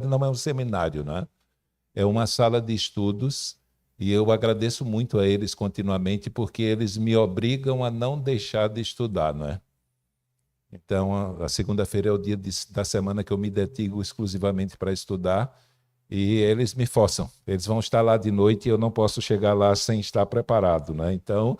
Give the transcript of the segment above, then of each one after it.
não é um seminário, né? É uma sala de estudos e eu agradeço muito a eles continuamente porque eles me obrigam a não deixar de estudar, não é? Então, a segunda-feira é o dia da semana que eu me dedico exclusivamente para estudar e eles me forçam. Eles vão estar lá de noite e eu não posso chegar lá sem estar preparado, né? Então,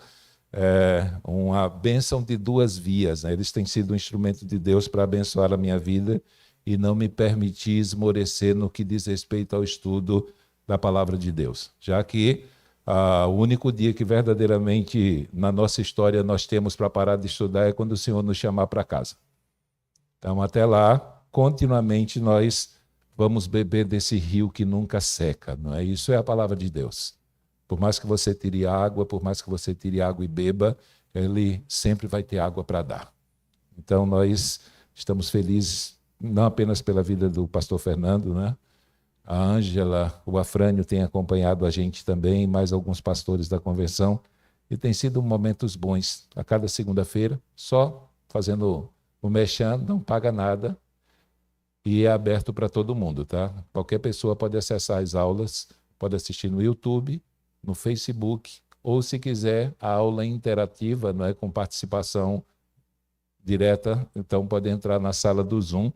é uma bênção de duas vias, né? Eles têm sido um instrumento de Deus para abençoar a minha vida e não me permitir esmorecer no que diz respeito ao estudo da palavra de Deus, já que o único dia que verdadeiramente na nossa história nós temos para parar de estudar é quando o Senhor nos chamar para casa. Então, até lá, continuamente nós vamos beber desse rio que nunca seca, não é? Isso é a palavra de Deus. Por mais que você tire água, por mais que você tire água e beba, ele sempre vai ter água para dar. Então, nós estamos felizes, não apenas pela vida do pastor Fernando, né? A Ângela, o Afrânio tem acompanhado a gente também, mais alguns pastores da convenção, e tem sido momentos bons. A cada segunda-feira, só fazendo o merchan, não paga nada, e é aberto para todo mundo, tá? Qualquer pessoa pode acessar as aulas, pode assistir no YouTube, no Facebook, ou se quiser, a aula interativa, não é, com participação direta, então pode entrar na sala do Zoom.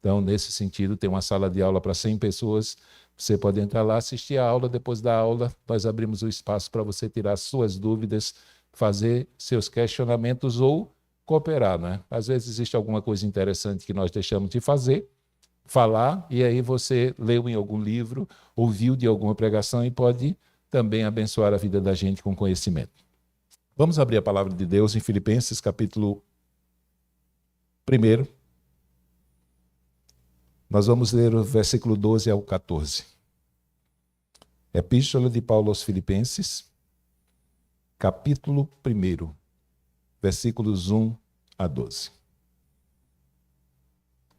Então, nesse sentido, tem uma sala de aula para 100 pessoas, você pode entrar lá, assistir a aula, depois da aula nós abrimos o espaço para você tirar suas dúvidas, fazer seus questionamentos ou cooperar, né? Às vezes existe alguma coisa interessante que nós deixamos de falar, e aí você leu em algum livro, ouviu de alguma pregação e pode também abençoar a vida da gente com conhecimento. Vamos abrir a palavra de Deus em Filipenses, capítulo 1. Nós vamos ler o versículo 12 ao 14. Epístola de Paulo aos Filipenses, capítulo 1, versículos 1 a 12.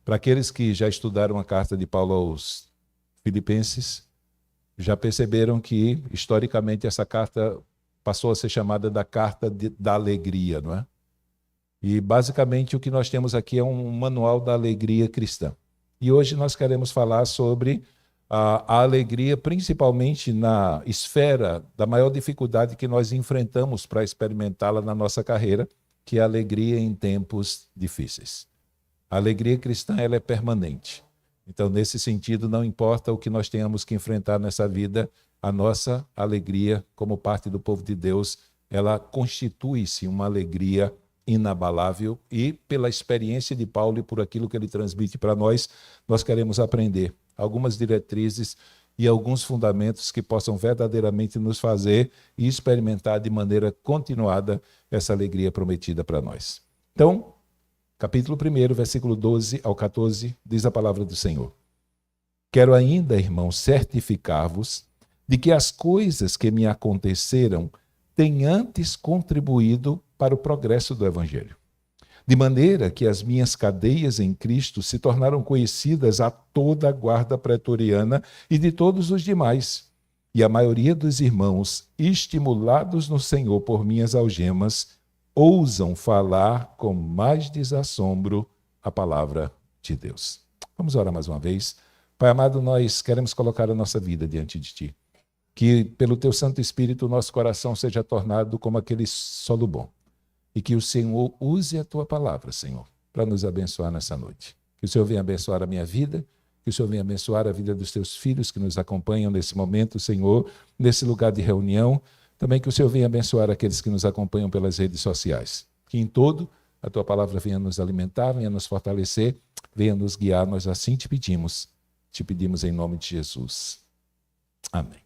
Para aqueles que já estudaram a carta de Paulo aos Filipenses, já perceberam que, historicamente, essa carta passou a ser chamada da carta da alegria, não é? E, basicamente, o que nós temos aqui é um manual da alegria cristã. E hoje nós queremos falar sobre a alegria, principalmente na esfera da maior dificuldade que nós enfrentamos para experimentá-la na nossa carreira, que é a alegria em tempos difíceis. A alegria cristã ela é permanente. Então, nesse sentido, não importa o que nós tenhamos que enfrentar nessa vida, a nossa alegria, como parte do povo de Deus, ela constitui-se uma alegria inabalável e, pela experiência de Paulo e por aquilo que ele transmite para nós, nós queremos aprender algumas diretrizes e alguns fundamentos que possam verdadeiramente nos fazer experimentar de maneira continuada essa alegria prometida para nós. Então, capítulo 1, versículo 12 ao 14, diz a palavra do Senhor. Quero ainda, irmãos, certificar-vos de que as coisas que me aconteceram têm antes contribuído para o progresso do Evangelho. De maneira que as minhas cadeias em Cristo se tornaram conhecidas a toda a guarda pretoriana e de todos os demais. E a maioria dos irmãos, estimulados no Senhor por minhas algemas, ousam falar com mais desassombro a palavra de Deus. Vamos orar mais uma vez. Pai amado, nós queremos colocar a nossa vida diante de Ti. Que pelo Teu Santo Espírito o nosso coração seja tornado como aquele solo bom. E que o Senhor use a Tua palavra, Senhor, para nos abençoar nessa noite. Que o Senhor venha abençoar a minha vida, que o Senhor venha abençoar a vida dos Teus filhos que nos acompanham nesse momento, Senhor, nesse lugar de reunião. Também que o Senhor venha abençoar aqueles que nos acompanham pelas redes sociais. Que em todo a Tua palavra venha nos alimentar, venha nos fortalecer, venha nos guiar. Nós assim te pedimos em nome de Jesus. Amém.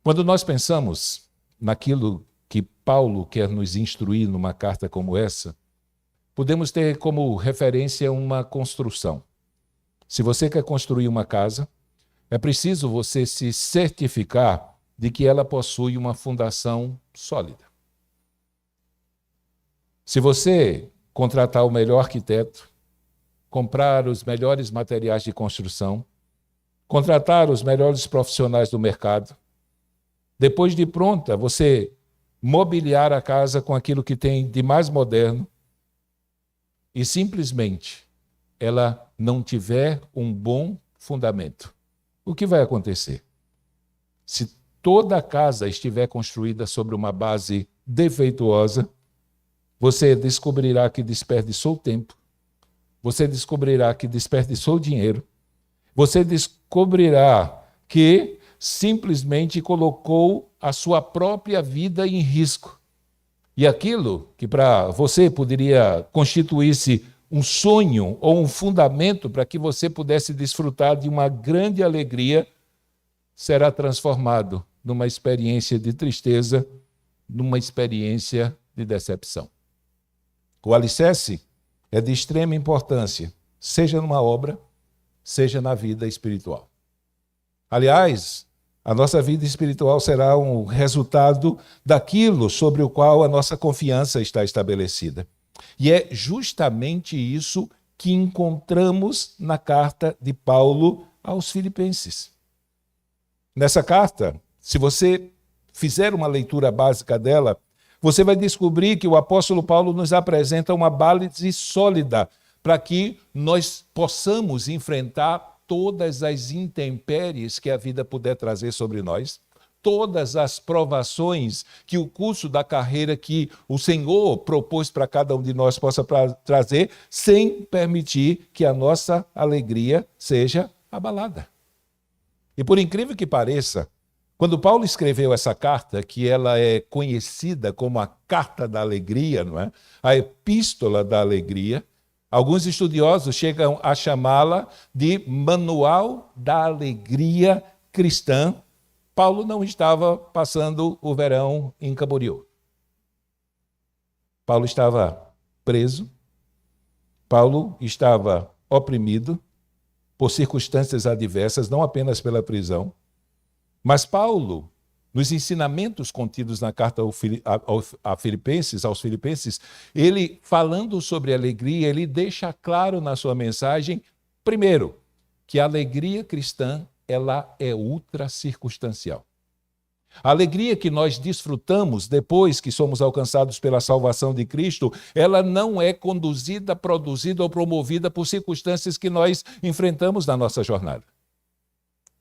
Quando nós pensamos naquilo que Paulo quer nos instruir numa carta como essa, podemos ter como referência uma construção. Se você quer construir uma casa, é preciso você se certificar de que ela possui uma fundação sólida. Se você contratar o melhor arquiteto, comprar os melhores materiais de construção, contratar os melhores profissionais do mercado, depois de pronta, você mobiliar a casa com aquilo que tem de mais moderno e simplesmente ela não tiver um bom fundamento, o que vai acontecer? Se toda a casa estiver construída sobre uma base defeituosa, você descobrirá que desperdiçou tempo, você descobrirá que desperdiçou dinheiro, você descobrirá que simplesmente colocou a sua própria vida em risco. E aquilo que para você poderia constituir-se um sonho ou um fundamento para que você pudesse desfrutar de uma grande alegria, será transformado numa experiência de tristeza, numa experiência de decepção. O alicerce é de extrema importância, seja numa obra, seja na vida espiritual. Aliás, a nossa vida espiritual será um resultado daquilo sobre o qual a nossa confiança está estabelecida. E é justamente isso que encontramos na carta de Paulo aos Filipenses. Nessa carta, se você fizer uma leitura básica dela, você vai descobrir que o apóstolo Paulo nos apresenta uma base sólida para que nós possamos enfrentar todas as intempéries que a vida puder trazer sobre nós, todas as provações que o curso da carreira que o Senhor propôs para cada um de nós possa trazer, sem permitir que a nossa alegria seja abalada. E por incrível que pareça, quando Paulo escreveu essa carta, que ela é conhecida como a Carta da Alegria, não é? A Epístola da Alegria, alguns estudiosos chegam a chamá-la de Manual da Alegria Cristã. Paulo não estava passando o verão em Camboriú. Paulo estava preso, Paulo estava oprimido por circunstâncias adversas, não apenas pela prisão, mas Paulo, nos ensinamentos contidos na carta aos Filipenses, ele, falando sobre alegria, ele deixa claro na sua mensagem, primeiro, que a alegria cristã ela é ultra circunstancial. A alegria que nós desfrutamos depois que somos alcançados pela salvação de Cristo, ela não é conduzida, produzida ou promovida por circunstâncias que nós enfrentamos na nossa jornada.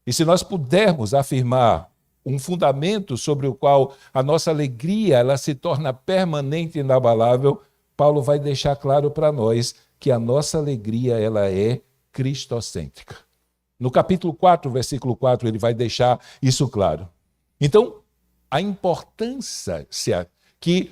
E se nós pudermos afirmar um fundamento sobre o qual a nossa alegria ela se torna permanente e inabalável, Paulo vai deixar claro para nós que a nossa alegria ela é cristocêntrica. No capítulo 4, versículo 4, ele vai deixar isso claro. Então, a importância que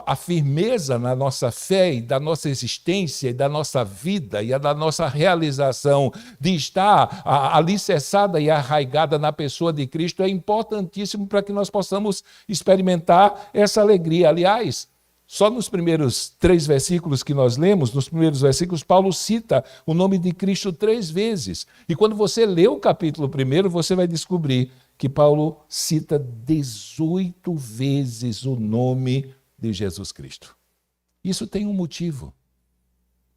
a firmeza na nossa fé e da nossa existência e da nossa vida e da nossa realização de estar alicerçada e arraigada na pessoa de Cristo é importantíssimo para que nós possamos experimentar essa alegria. Aliás, só nos primeiros 3 versículos que nós lemos, nos primeiros versículos, Paulo cita o nome de Cristo 3 vezes. E quando você lê o capítulo 1, você vai descobrir que Paulo cita 18 vezes o nome de Jesus Cristo. Isso tem um motivo.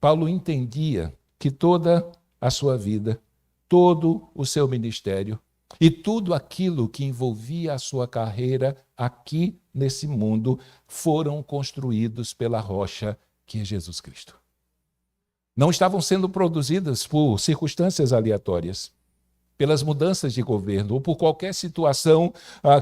Paulo entendia que toda a sua vida, todo o seu ministério e tudo aquilo que envolvia a sua carreira aqui nesse mundo foram construídos pela rocha que é Jesus Cristo. Não estavam sendo produzidas por circunstâncias aleatórias, pelas mudanças de governo ou por qualquer situação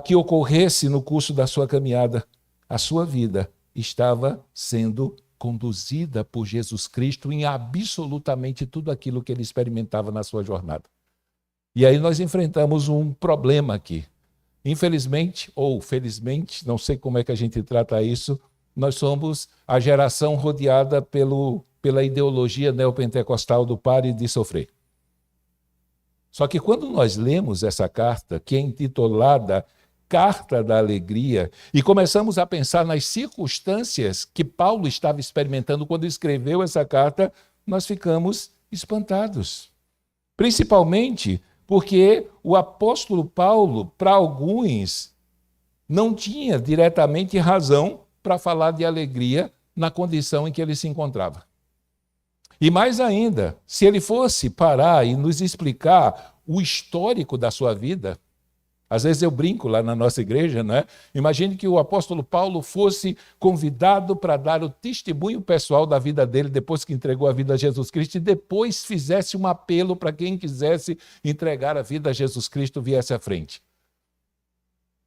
que ocorresse no curso da sua caminhada. A sua vida estava sendo conduzida por Jesus Cristo em absolutamente tudo aquilo que ele experimentava na sua jornada. E aí nós enfrentamos um problema aqui. Infelizmente, ou felizmente, não sei como é que a gente trata isso, nós somos a geração rodeada pela ideologia neopentecostal do pare de sofrer. Só que quando nós lemos essa carta, que é intitulada Carta da Alegria, e começamos a pensar nas circunstâncias que Paulo estava experimentando quando escreveu essa carta, nós ficamos espantados. Principalmente porque o apóstolo Paulo, para alguns, não tinha diretamente razão para falar de alegria na condição em que ele se encontrava. E mais ainda, se ele fosse parar e nos explicar o histórico da sua vida, Às vezes eu brinco lá na nossa igreja, não é? Imagine que o apóstolo Paulo fosse convidado para dar o testemunho pessoal da vida dele depois que entregou a vida a Jesus Cristo e depois fizesse um apelo para quem quisesse entregar a vida a Jesus Cristo viesse à frente.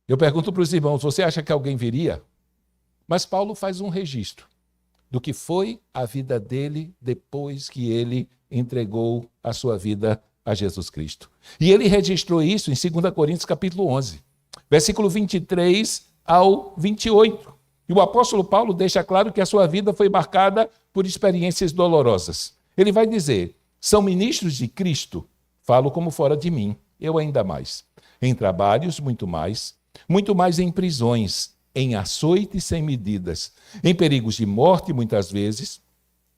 Eu pergunto para os irmãos, você acha que alguém viria? Mas Paulo faz um registro do que foi a vida dele depois que ele entregou a sua vida a Jesus Cristo. E ele registrou isso em 2 Coríntios capítulo 11, versículo 23 ao 28. E o apóstolo Paulo deixa claro que a sua vida foi marcada por experiências dolorosas. Ele vai dizer, são ministros de Cristo, falo como fora de mim, eu ainda mais. Em trabalhos, muito mais em prisões, em açoites sem medidas, em perigos de morte, muitas vezes,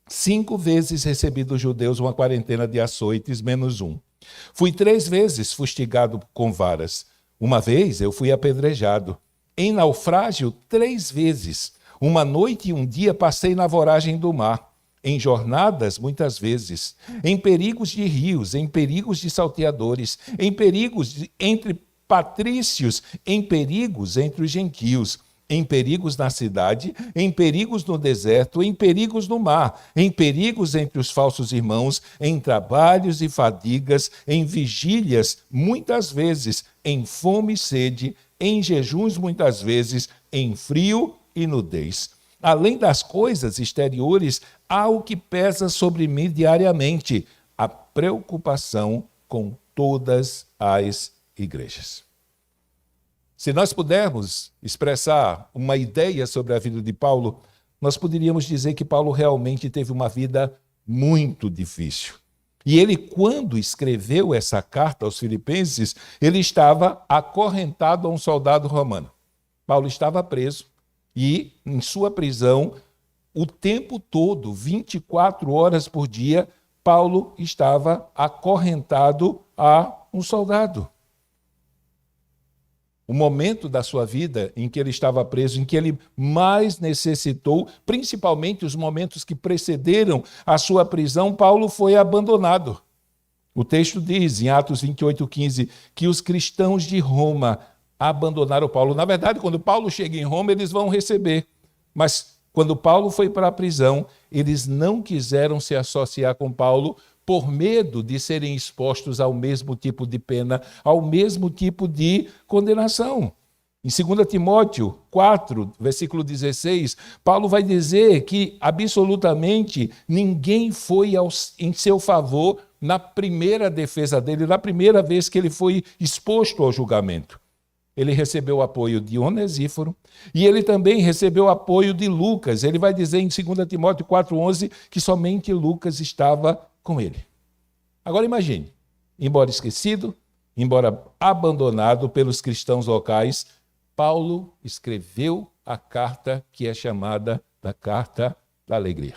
5 vezes recebi dos judeus uma quarentena de açoites, menos um. Fui 3 vezes fustigado com varas. Uma vez eu fui apedrejado. Em naufrágio, 3 vezes. Uma noite e um dia passei na voragem do mar. Em jornadas, muitas vezes. Em perigos de rios, em perigos de salteadores, em perigos entre patrícios, em perigos entre os gentios, em perigos na cidade, em perigos no deserto, em perigos no mar, em perigos entre os falsos irmãos, em trabalhos e fadigas, em vigílias, muitas vezes, em fome e sede, em jejuns, muitas vezes, em frio e nudez. Além das coisas exteriores, há o que pesa sobre mim diariamente, a preocupação com todas as igrejas. Se nós pudermos expressar uma ideia sobre a vida de Paulo, nós poderíamos dizer que Paulo realmente teve uma vida muito difícil. E ele, quando escreveu essa carta aos Filipenses, ele estava acorrentado a um soldado romano. Paulo estava preso e, em sua prisão, o tempo todo, 24 horas por dia, Paulo estava acorrentado a um soldado. O momento da sua vida em que ele estava preso, em que ele mais necessitou, principalmente os momentos que precederam a sua prisão, Paulo foi abandonado. O texto diz, em Atos 28:15, que os cristãos de Roma abandonaram Paulo. Na verdade, quando Paulo chega em Roma, eles vão receber. Mas quando Paulo foi para a prisão, eles não quiseram se associar com Paulo, por medo de serem expostos ao mesmo tipo de pena, ao mesmo tipo de condenação. Em 2 Timóteo 4, versículo 16, Paulo vai dizer que absolutamente ninguém foi em seu favor na primeira defesa dele, na primeira vez que ele foi exposto ao julgamento. Ele recebeu o apoio de Onesíforo e ele também recebeu o apoio de Lucas. Ele vai dizer em 2 Timóteo 4,11 que somente Lucas estava com ele. Agora imagine, embora esquecido, embora abandonado pelos cristãos locais, Paulo escreveu a carta que é chamada da Carta da Alegria.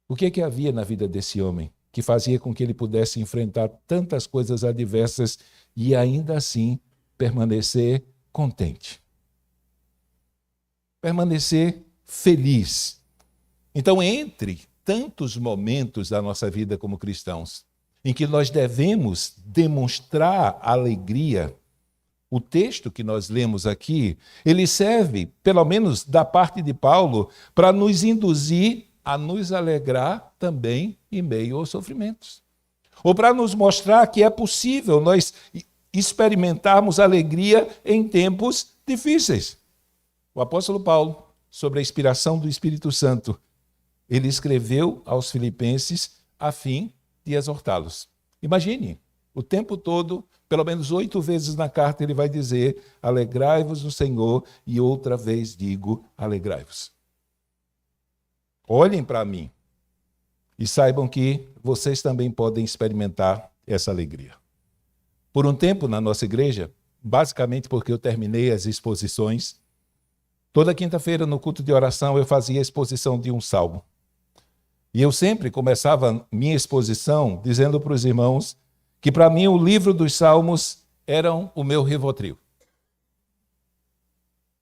O que havia na vida desse homem que fazia com que ele pudesse enfrentar tantas coisas adversas e ainda assim permanecer contente? Permanecer feliz. Então, entre tantos momentos da nossa vida como cristãos, em que nós devemos demonstrar alegria, o texto que nós lemos aqui, ele serve, pelo menos da parte de Paulo, para nos induzir a nos alegrar também em meio aos sofrimentos. Ou para nos mostrar que é possível nós experimentarmos alegria em tempos difíceis. O apóstolo Paulo, sobre a inspiração do Espírito Santo, ele escreveu aos Filipenses a fim de exortá-los. Imagine, o tempo todo, pelo menos 8 vezes na carta, ele vai dizer: alegrai-vos no Senhor, e outra vez digo: alegrai-vos. Olhem para mim e saibam que vocês também podem experimentar essa alegria. Por um tempo na nossa igreja, basicamente porque eu terminei as exposições, toda quinta-feira no culto de oração eu fazia a exposição de um salmo. E eu sempre começava minha exposição dizendo para os irmãos que para mim o livro dos salmos eram o meu Rivotril.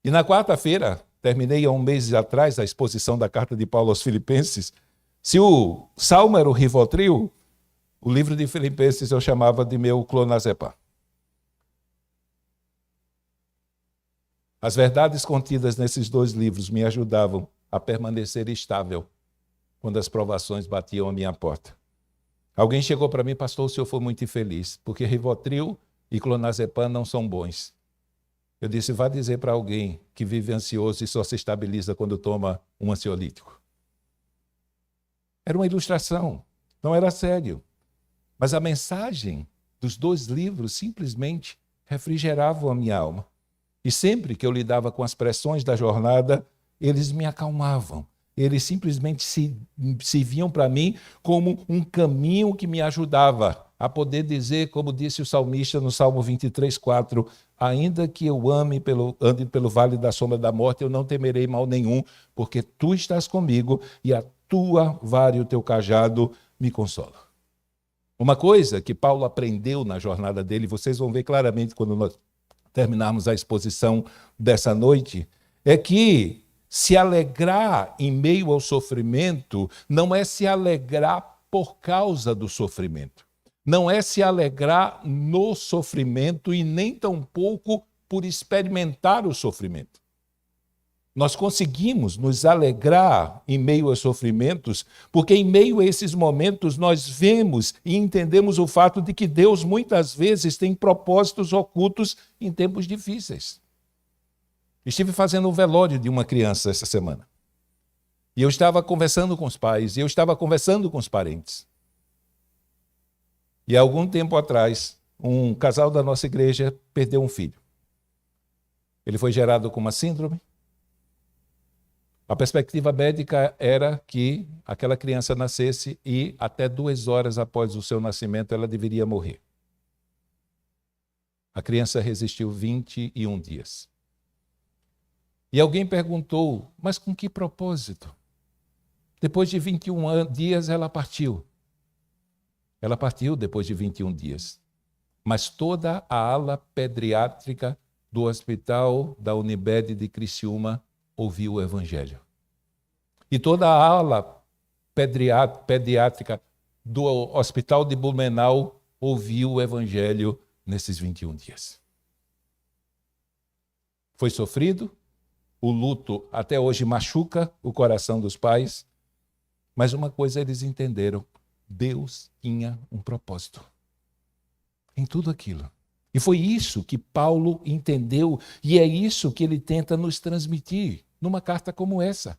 E na quarta-feira, terminei há um mês atrás a exposição da carta de Paulo aos Filipenses, se o salmo era o Rivotril, o livro de Filipenses eu chamava de meu clonazepam. As verdades contidas nesses 2 livros me ajudavam a permanecer estável quando as provações batiam à minha porta. Alguém chegou para mim: pastor, o senhor foi muito infeliz, porque Rivotril e clonazepam não são bons. Eu disse: vá dizer para alguém que vive ansioso e só se estabiliza quando toma um ansiolítico. Era uma ilustração, não era sério. Mas a mensagem dos 2 livros simplesmente refrigeravam a minha alma. E sempre que eu lidava com as pressões da jornada, eles me acalmavam. Eles simplesmente se viam para mim como um caminho que me ajudava a poder dizer, como disse o salmista no Salmo 23:4, ainda que eu ande pelo vale da sombra da morte, eu não temerei mal nenhum, porque tu estás comigo e a tua vara e o teu cajado me consolam. Uma coisa que Paulo aprendeu na jornada dele, vocês vão ver claramente quando nós terminarmos a exposição dessa noite, é que se alegrar em meio ao sofrimento não é se alegrar por causa do sofrimento. Não é se alegrar no sofrimento e nem tampouco por experimentar o sofrimento. Nós conseguimos nos alegrar em meio aos sofrimentos, porque em meio a esses momentos nós vemos e entendemos o fato de que Deus muitas vezes tem propósitos ocultos em tempos difíceis. Estive fazendo um velório de uma criança essa semana. E eu estava conversando com os pais, e eu estava conversando com os parentes. E há algum tempo atrás, um casal da nossa igreja perdeu um filho. Ele foi gerado com uma síndrome. A perspectiva médica era que aquela criança nascesse e até 2 horas após o seu nascimento ela deveria morrer. A criança resistiu 21 dias. E alguém perguntou: mas com que propósito? Depois de 21 dias ela partiu. Ela partiu depois de 21 dias. Mas toda a ala pediátrica do hospital da Unimed de Criciúma ouviu o Evangelho. E toda a ala pediátrica do Hospital de Blumenau ouviu o Evangelho nesses 21 dias. Foi sofrido, o luto até hoje machuca o coração dos pais, mas uma coisa eles entenderam: Deus tinha um propósito em tudo aquilo. E foi isso que Paulo entendeu, e é isso que ele tenta nos transmitir numa carta como essa.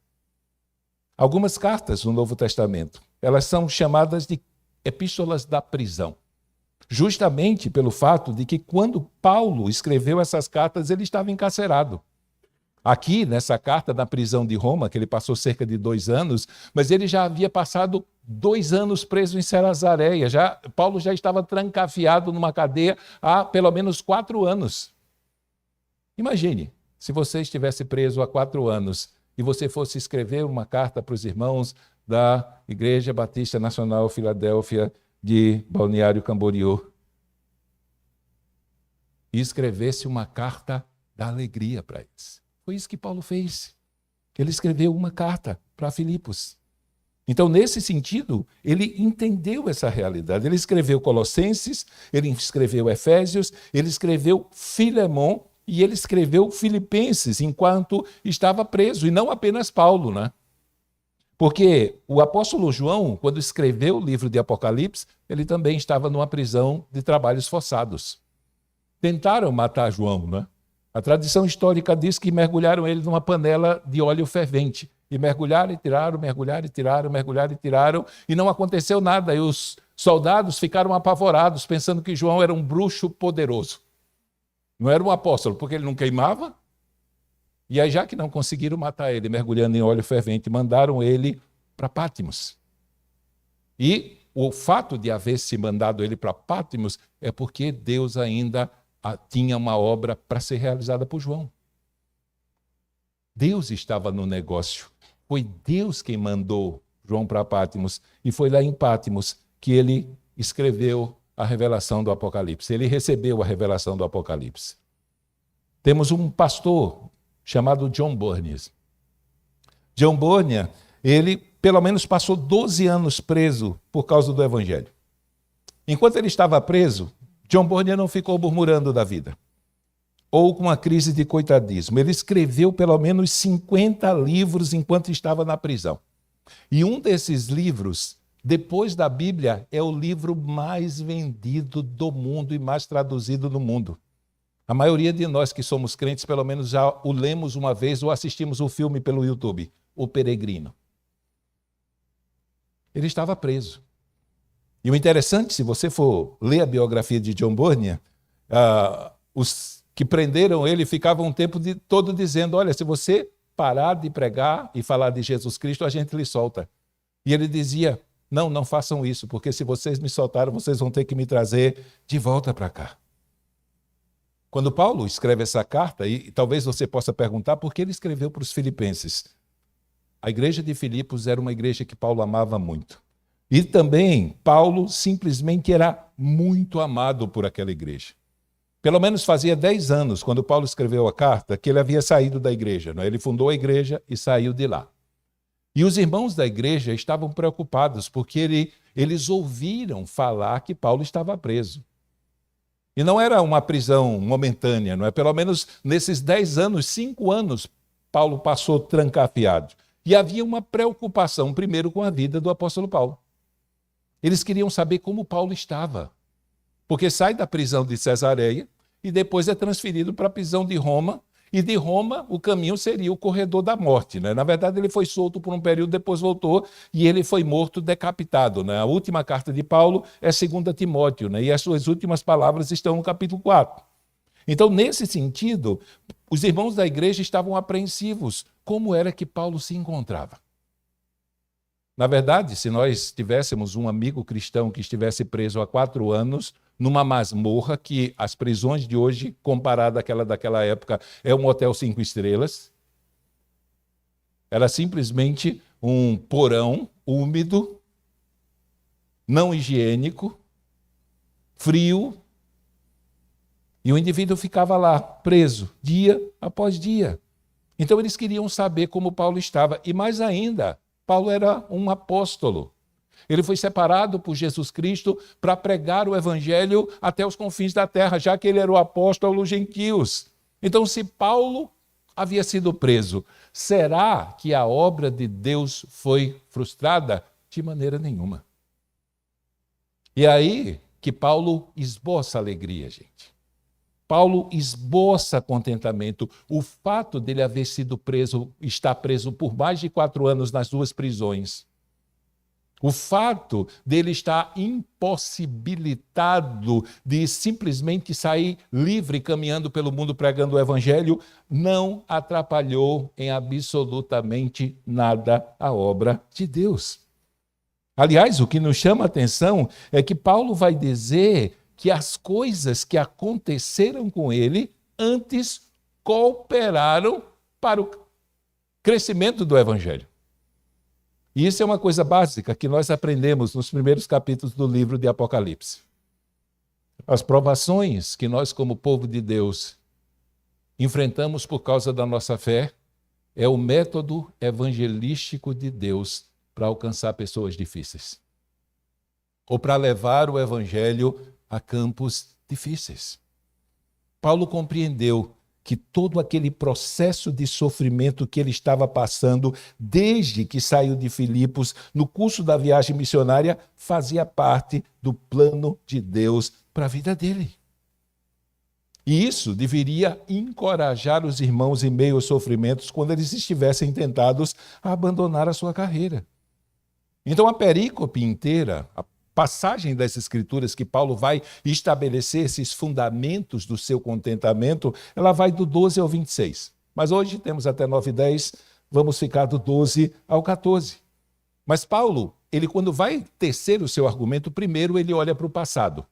Algumas cartas no Novo Testamento, elas são chamadas de epístolas da prisão, justamente pelo fato de que quando Paulo escreveu essas cartas, ele estava encarcerado. Aqui, nessa carta, na prisão de Roma, que ele passou cerca de 2 anos, mas ele já havia passado 2 anos preso em Cesareia. Paulo já estava trancafiado numa cadeia há pelo menos 4 anos. Imagine, se você estivesse preso há 4 anos e você fosse escrever uma carta para os irmãos da Igreja Batista Nacional Filadélfia de Balneário Camboriú e escrevesse uma carta da alegria para eles. Foi isso que Paulo fez. Ele escreveu uma carta para Filipos. Então, nesse sentido, ele entendeu essa realidade. Ele escreveu Colossenses, ele escreveu Efésios, ele escreveu Filemão e ele escreveu Filipenses enquanto estava preso, e não apenas Paulo, né? Porque o apóstolo João, quando escreveu o livro de Apocalipse, ele também estava numa prisão de trabalhos forçados. Tentaram matar João, né? A tradição histórica diz que mergulharam ele numa panela de óleo fervente. E mergulharam e tiraram, mergulharam e tiraram, mergulharam e tiraram, e não aconteceu nada. E os soldados ficaram apavorados, pensando que João era um bruxo poderoso. Não era um apóstolo, porque ele não queimava. E aí, já que não conseguiram matar ele mergulhando em óleo fervente, mandaram ele para Pátimos. E o fato de haver se mandado ele para Pátimos é porque Deus ainda tinha uma obra para ser realizada por João. Deus estava no negócio. Foi Deus quem mandou João para Pátimos. E foi lá em Pátimos que ele escreveu a revelação do Apocalipse. Ele recebeu a revelação do Apocalipse. Temos um pastor chamado John Bunyan. John Bunyan, ele pelo menos passou 12 anos preso por causa do Evangelho. Enquanto ele estava preso, John Bunyan não ficou murmurando da vida. ou com uma crise de coitadismo. Ele escreveu pelo menos 50 livros enquanto estava na prisão. E um desses livros, depois da Bíblia, é o livro mais vendido do mundo e mais traduzido no mundo. A maioria de nós que somos crentes, pelo menos já o lemos uma vez ou assistimos o filme pelo YouTube, O Peregrino. Ele estava preso. E o interessante, se você for ler a biografia de John Bunyan, os que prenderam ele ficavam um tempo todo dizendo, olha, se você parar de pregar e falar de Jesus Cristo, a gente lhe solta. E ele dizia, não façam isso, porque se vocês me soltaram, vocês vão ter que me trazer de volta para cá. Quando Paulo escreve essa carta, e talvez você possa perguntar por que ele escreveu para os filipenses. A igreja de Filipos era uma igreja que Paulo amava muito. E também Paulo simplesmente era muito amado por aquela igreja. Pelo menos fazia 10 anos, quando Paulo escreveu a carta, que ele havia saído da igreja. Ele fundou a igreja e saiu de lá. E os irmãos da igreja estavam preocupados, porque eles ouviram falar que Paulo estava preso. E não era uma prisão momentânea, não é? Pelo menos nesses 10 anos, 5 anos, Paulo passou trancafiado. E havia uma preocupação, primeiro, com a vida do apóstolo Paulo. Eles queriam saber como Paulo estava. Porque sai da prisão de Cesareia e depois é transferido para a prisão de Roma. E de Roma, o caminho seria o corredor da morte. Na verdade, ele foi solto por um período, depois voltou e ele foi morto, decapitado. A última carta de Paulo é 2 Timóteo, e as suas últimas palavras estão no capítulo 4. Então, nesse sentido, os irmãos da igreja estavam apreensivos. Como era que Paulo se encontrava? Na verdade, se nós tivéssemos um amigo cristão que estivesse preso há 4 anos, numa masmorra, que as prisões de hoje, comparada àquela daquela época, é um hotel 5 estrelas. Era simplesmente um porão úmido, não higiênico, frio, e o indivíduo ficava lá, preso, dia após dia. Então eles queriam saber como Paulo estava. E mais ainda, Paulo era um apóstolo. Ele foi separado por Jesus Cristo para pregar o evangelho até os confins da terra, já que ele era o apóstolo dos gentios. Então, se Paulo havia sido preso, será que a obra de Deus foi frustrada? De maneira nenhuma. E aí que Paulo esboça alegria, gente. Paulo esboça contentamento. O fato dele haver sido preso, estar preso por mais de 4 anos nas 2 prisões, o fato dele estar impossibilitado de simplesmente sair livre caminhando pelo mundo pregando o evangelho, não atrapalhou em absolutamente nada a obra de Deus. Aliás, o que nos chama a atenção é que Paulo vai dizer que as coisas que aconteceram com ele antes cooperaram para o crescimento do evangelho. E isso é uma coisa básica que nós aprendemos nos primeiros capítulos do livro de Apocalipse. As provações que nós, como povo de Deus, enfrentamos por causa da nossa fé é o método evangelístico de Deus para alcançar pessoas difíceis. Ou para levar o evangelho a campos difíceis. Paulo compreendeu que todo aquele processo de sofrimento que ele estava passando desde que saiu de Filipos, no curso da viagem missionária, fazia parte do plano de Deus para a vida dele. E isso deveria encorajar os irmãos em meio aos sofrimentos quando eles estivessem tentados a abandonar a sua carreira. Então a perícope inteira, a passagem das Escrituras que Paulo vai estabelecer esses fundamentos do seu contentamento, ela vai do 12 ao 26. Mas hoje temos até 9 e 10, vamos ficar do 12 ao 14. Mas Paulo, ele quando vai tecer o seu argumento, primeiro ele olha para o passado.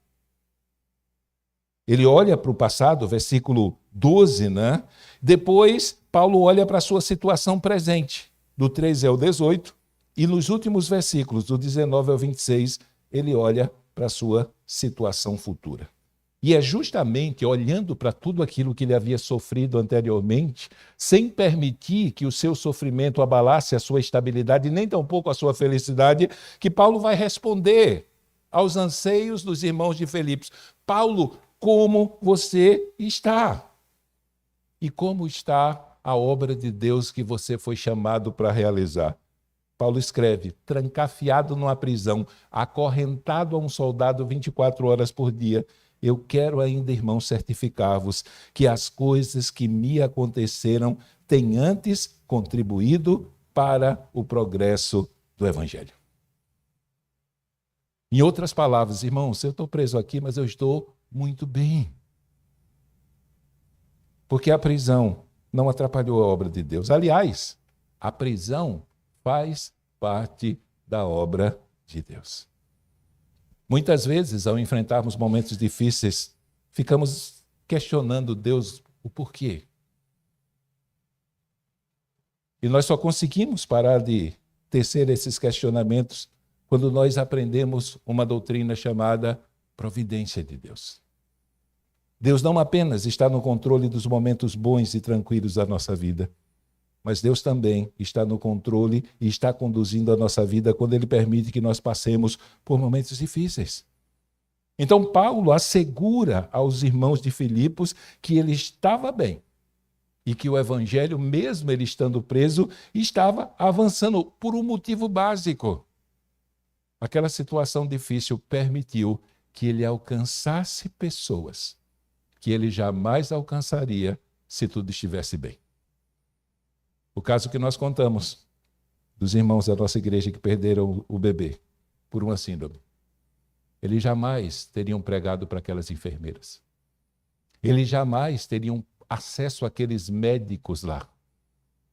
Ele olha para o passado, versículo 12, né? Depois, Paulo olha para a sua situação presente, do 13 ao 18, e nos últimos versículos, do 19 ao 26, ele olha para a sua situação futura. E é justamente olhando para tudo aquilo que ele havia sofrido anteriormente, sem permitir que o seu sofrimento abalasse a sua estabilidade, nem tampouco a sua felicidade, que Paulo vai responder aos anseios dos irmãos de Filipos. Paulo, como você está? E como está a obra de Deus que você foi chamado para realizar? Paulo escreve: trancafiado numa prisão, acorrentado a um soldado 24 horas por dia. Eu quero ainda, irmãos, certificar-vos que as coisas que me aconteceram têm antes contribuído para o progresso do Evangelho. Em outras palavras, irmãos, eu estou preso aqui, mas eu estou muito bem. Porque a prisão não atrapalhou a obra de Deus. Aliás, a prisão faz parte da obra de Deus. Muitas vezes, ao enfrentarmos momentos difíceis, ficamos questionando Deus o porquê. E nós só conseguimos parar de tecer esses questionamentos quando nós aprendemos uma doutrina chamada providência de Deus. Deus não apenas está no controle dos momentos bons e tranquilos da nossa vida, mas Deus também está no controle e está conduzindo a nossa vida quando Ele permite que nós passemos por momentos difíceis. Então, Paulo assegura aos irmãos de Filipos que ele estava bem e que o Evangelho, mesmo ele estando preso, estava avançando por um motivo básico. Aquela situação difícil permitiu que ele alcançasse pessoas que ele jamais alcançaria se tudo estivesse bem. O caso que nós contamos dos irmãos da nossa igreja que perderam o bebê por uma síndrome. Eles jamais teriam pregado para aquelas enfermeiras. Eles jamais teriam acesso àqueles médicos lá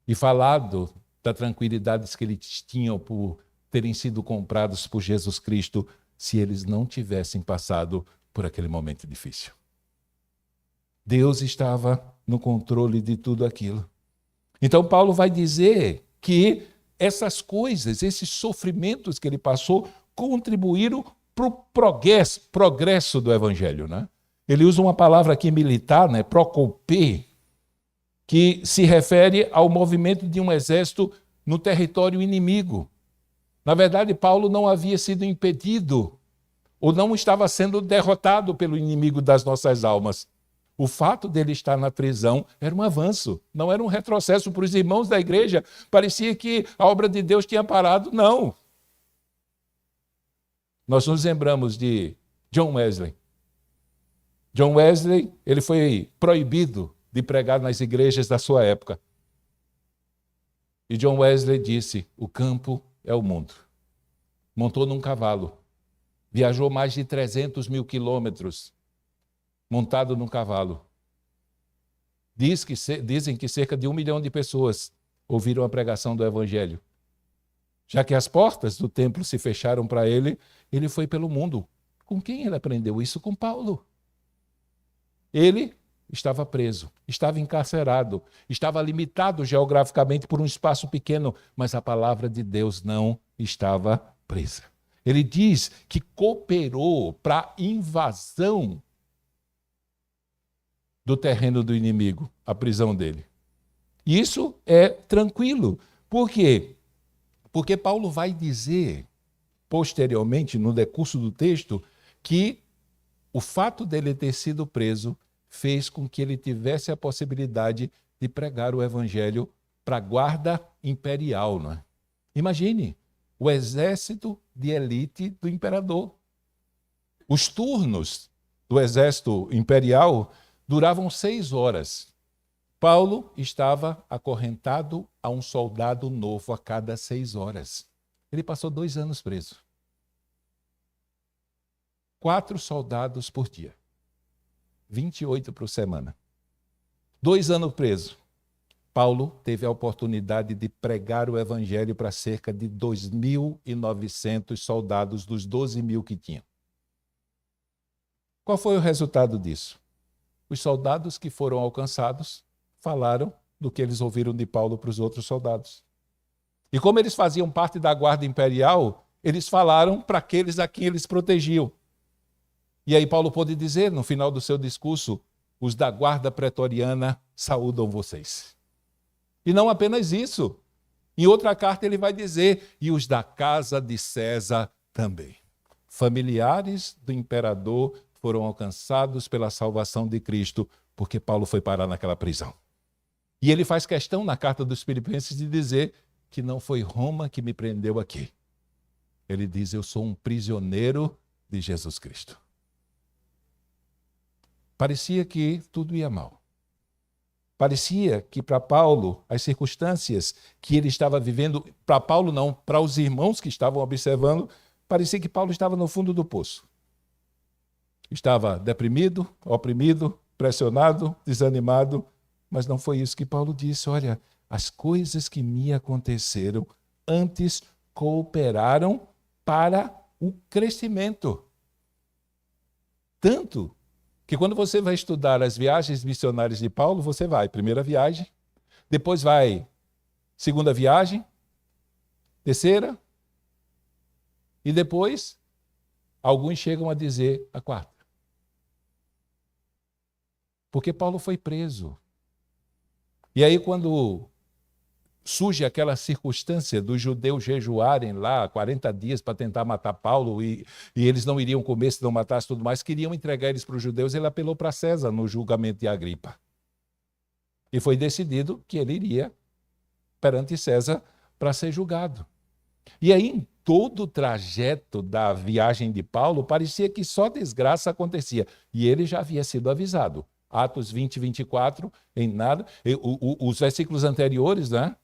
e falado da tranquilidade que eles tinham por terem sido comprados por Jesus Cristo se eles não tivessem passado por aquele momento difícil. Deus estava no controle de tudo aquilo. Então Paulo vai dizer que essas coisas, esses sofrimentos que ele passou, contribuíram para o progresso do Evangelho, né? Ele usa uma palavra aqui militar, né, procolpê, que se refere ao movimento de um exército no território inimigo. Na verdade, Paulo não havia sido impedido ou não estava sendo derrotado pelo inimigo das nossas almas. O fato dele estar na prisão era um avanço, não era um retrocesso para os irmãos da igreja. Parecia que a obra de Deus tinha parado. Não. Nós nos lembramos de John Wesley. John Wesley, ele foi proibido de pregar nas igrejas da sua época. E John Wesley disse: o campo é o mundo. Montou num cavalo. Viajou mais de 300 mil quilômetros montado num cavalo. Dizem que cerca de 1 milhão de pessoas ouviram a pregação do Evangelho. Já que as portas do templo se fecharam para ele, ele foi pelo mundo. Com quem ele aprendeu isso? Com Paulo. Ele estava preso, estava encarcerado, estava limitado geograficamente por um espaço pequeno, mas a palavra de Deus não estava presa. Ele diz que cooperou para a invasão do terreno do inimigo, a prisão dele. Isso é tranquilo. Por quê? Porque Paulo vai dizer, posteriormente, no decurso do texto, que o fato dele ter sido preso fez com que ele tivesse a possibilidade de pregar o Evangelho para a guarda imperial. Não é? Imagine, o exército de elite do imperador. Os turnos do exército imperial duravam 6 horas. Paulo estava acorrentado a um soldado novo a cada 6 horas. Ele passou 2 anos preso. 4 soldados por dia. 28 por semana. 2 anos preso. Paulo teve a oportunidade de pregar o Evangelho para cerca de 2.900 soldados dos 12 mil que tinham. Qual foi o resultado disso? Os soldados que foram alcançados falaram do que eles ouviram de Paulo para os outros soldados. E como eles faziam parte da guarda imperial, eles falaram para aqueles a quem eles protegiam. E aí Paulo pôde dizer, no final do seu discurso, os da guarda pretoriana saúdam vocês. E não apenas isso. Em outra carta ele vai dizer, e os da casa de César também. Familiares do imperador foram alcançados pela salvação de Cristo, porque Paulo foi parar naquela prisão. E ele faz questão na carta dos Filipenses de dizer que não foi Roma que me prendeu aqui. Ele diz, eu sou um prisioneiro de Jesus Cristo. Parecia que tudo ia mal. Parecia que para Paulo, as circunstâncias que ele estava vivendo, para Paulo não, para os irmãos que estavam observando, parecia que Paulo estava no fundo do poço. Estava deprimido, oprimido, pressionado, desanimado, mas não foi isso que Paulo disse. Olha, as coisas que me aconteceram antes cooperaram para o crescimento. Tanto que quando você vai estudar as viagens missionárias de Paulo, você vai, primeira viagem, depois vai segunda viagem, terceira, e depois alguns chegam a dizer a quarta. Porque Paulo foi preso. E aí quando surge aquela circunstância dos judeus jejuarem lá 40 dias para tentar matar Paulo e eles não iriam comer se não matasse tudo mais, queriam entregar eles para os judeus, ele apelou para César no julgamento de Agripa. E foi decidido que ele iria perante César para ser julgado. E aí, em todo o trajeto da viagem de Paulo, parecia que só desgraça acontecia. E ele já havia sido avisado. Atos 20, 24, em nada. Os versículos anteriores, né?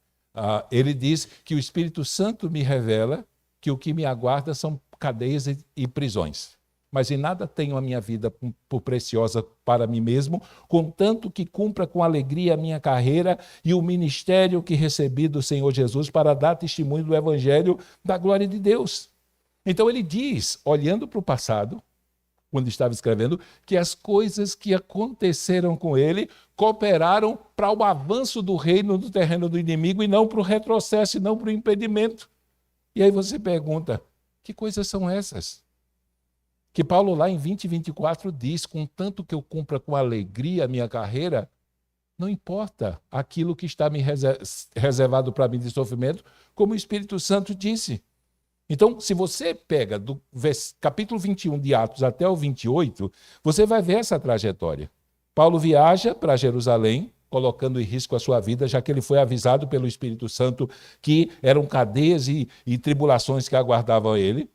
Ele diz que o Espírito Santo me revela que o que me aguarda são cadeias e prisões. Mas em nada tenho a minha vida por preciosa para mim mesmo, contanto que cumpra com alegria a minha carreira e o ministério que recebi do Senhor Jesus para dar testemunho do Evangelho da glória de Deus. Então ele diz, olhando para o passado, quando estava escrevendo, que as coisas que aconteceram com ele cooperaram para o avanço do reino no terreno do inimigo e não para o retrocesso, e não para o impedimento. E aí você pergunta, que coisas são essas? Que Paulo lá em 20 e 24 diz, contanto que eu cumpra com alegria a minha carreira, não importa aquilo que está me reservado para mim de sofrimento, como o Espírito Santo disse. Então, se você pega do capítulo 21 de Atos até o 28, você vai ver essa trajetória. Paulo viaja para Jerusalém, colocando em risco a sua vida, já que ele foi avisado pelo Espírito Santo que eram cadeias e tribulações que aguardavam ele.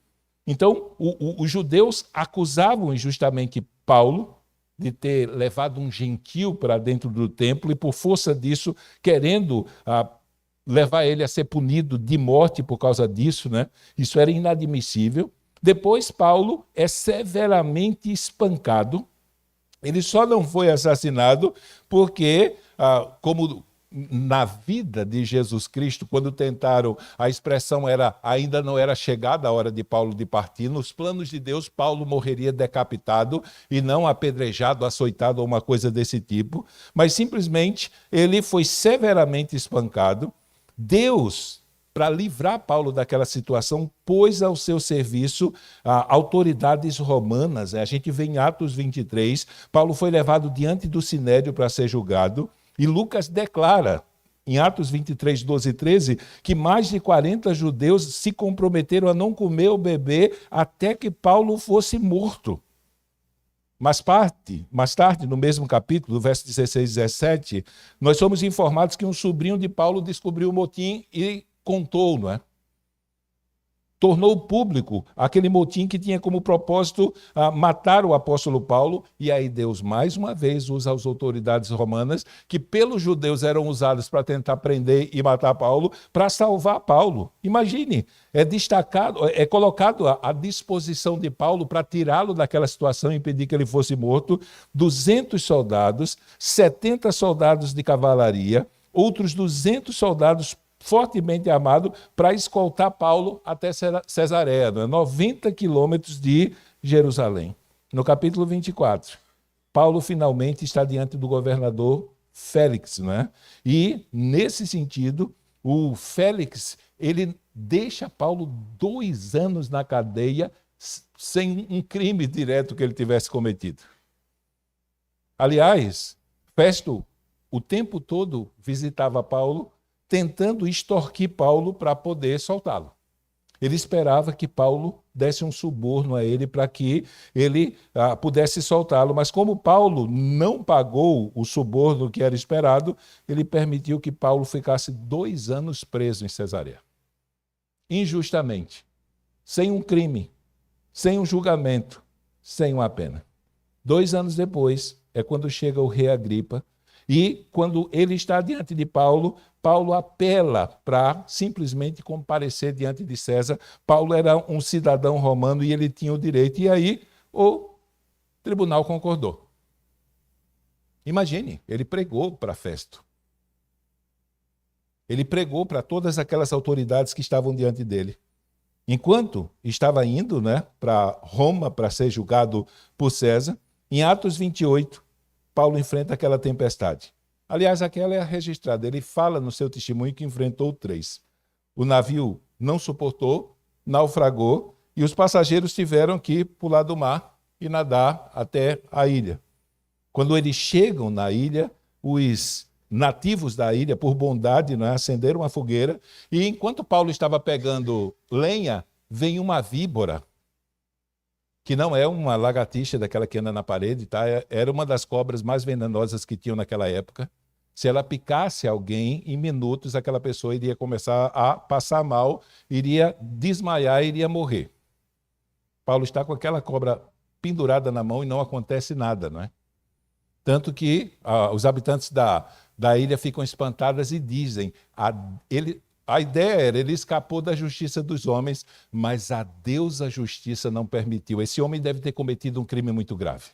Então, os judeus acusavam injustamente Paulo de ter levado um gentil para dentro do templo e, por força disso, querendo levar ele a ser punido de morte por causa disso, né? Isso era inadmissível. Depois, Paulo é severamente espancado. Ele só não foi assassinado porque, como na vida de Jesus Cristo, quando tentaram, a expressão era, ainda não era chegada a hora de Paulo de partir, nos planos de Deus, Paulo morreria decapitado e não apedrejado, açoitado ou uma coisa desse tipo, mas simplesmente ele foi severamente espancado. Deus, para livrar Paulo daquela situação, pôs ao seu serviço autoridades romanas. A gente vê em Atos 23, Paulo foi levado diante do Sinédrio para ser julgado, e Lucas declara, em Atos 23, 12 e 13, que mais de 40 judeus se comprometeram a não comer ou beber até que Paulo fosse morto. Mais tarde, no mesmo capítulo, verso 16 e 17, nós somos informados que um sobrinho de Paulo descobriu o motim e contou, não é? Tornou público aquele motim que tinha como propósito matar o apóstolo Paulo, e aí Deus mais uma vez usa as autoridades romanas, que pelos judeus eram usadas para tentar prender e matar Paulo, para salvar Paulo. Imagine, é colocado à disposição de Paulo para tirá-lo daquela situação e impedir que ele fosse morto, 200 soldados, 70 soldados de cavalaria, outros 200 soldados fortemente armado para escoltar Paulo até Cesareia, 90 quilômetros de Jerusalém. No capítulo 24, Paulo finalmente está diante do governador Félix, né? E, nesse sentido, o Félix, ele deixa Paulo 2 anos na cadeia sem um crime direto que ele tivesse cometido. Aliás, Festo, o tempo todo, visitava Paulo, tentando extorquir Paulo para poder soltá-lo. Ele esperava que Paulo desse um suborno a ele para que ele pudesse soltá-lo. Mas como Paulo não pagou o suborno que era esperado, ele permitiu que Paulo ficasse 2 anos preso em Cesareia. Injustamente, sem um crime, sem um julgamento, sem uma pena. 2 anos depois é quando chega o rei Agripa, e quando ele está diante de Paulo, Paulo apela para simplesmente comparecer diante de César. Paulo era um cidadão romano e ele tinha o direito, e aí o tribunal concordou. Imagine, ele pregou para Festo. Ele pregou para todas aquelas autoridades que estavam diante dele. Enquanto estava indo, para Roma para ser julgado por César, em Atos 28, Paulo enfrenta aquela tempestade. Aliás, aquela é registrada. Ele fala no seu testemunho que enfrentou 3. O navio não suportou, naufragou, e os passageiros tiveram que pular do mar e nadar até a ilha. Quando eles chegam na ilha, os nativos da ilha, por bondade, acenderam uma fogueira, e enquanto Paulo estava pegando lenha, vem uma víbora, que não é uma lagartixa daquela que anda na parede, tá? Era uma das cobras mais venenosas que tinham naquela época. Se ela picasse alguém, em minutos aquela pessoa iria começar a passar mal, iria desmaiar, iria morrer. Paulo está com aquela cobra pendurada na mão e não acontece nada, não é? Tanto que os habitantes da ilha ficam espantados e dizem, a ideia era, ele escapou da justiça dos homens, mas a Deus a justiça não permitiu. Esse homem deve ter cometido um crime muito grave.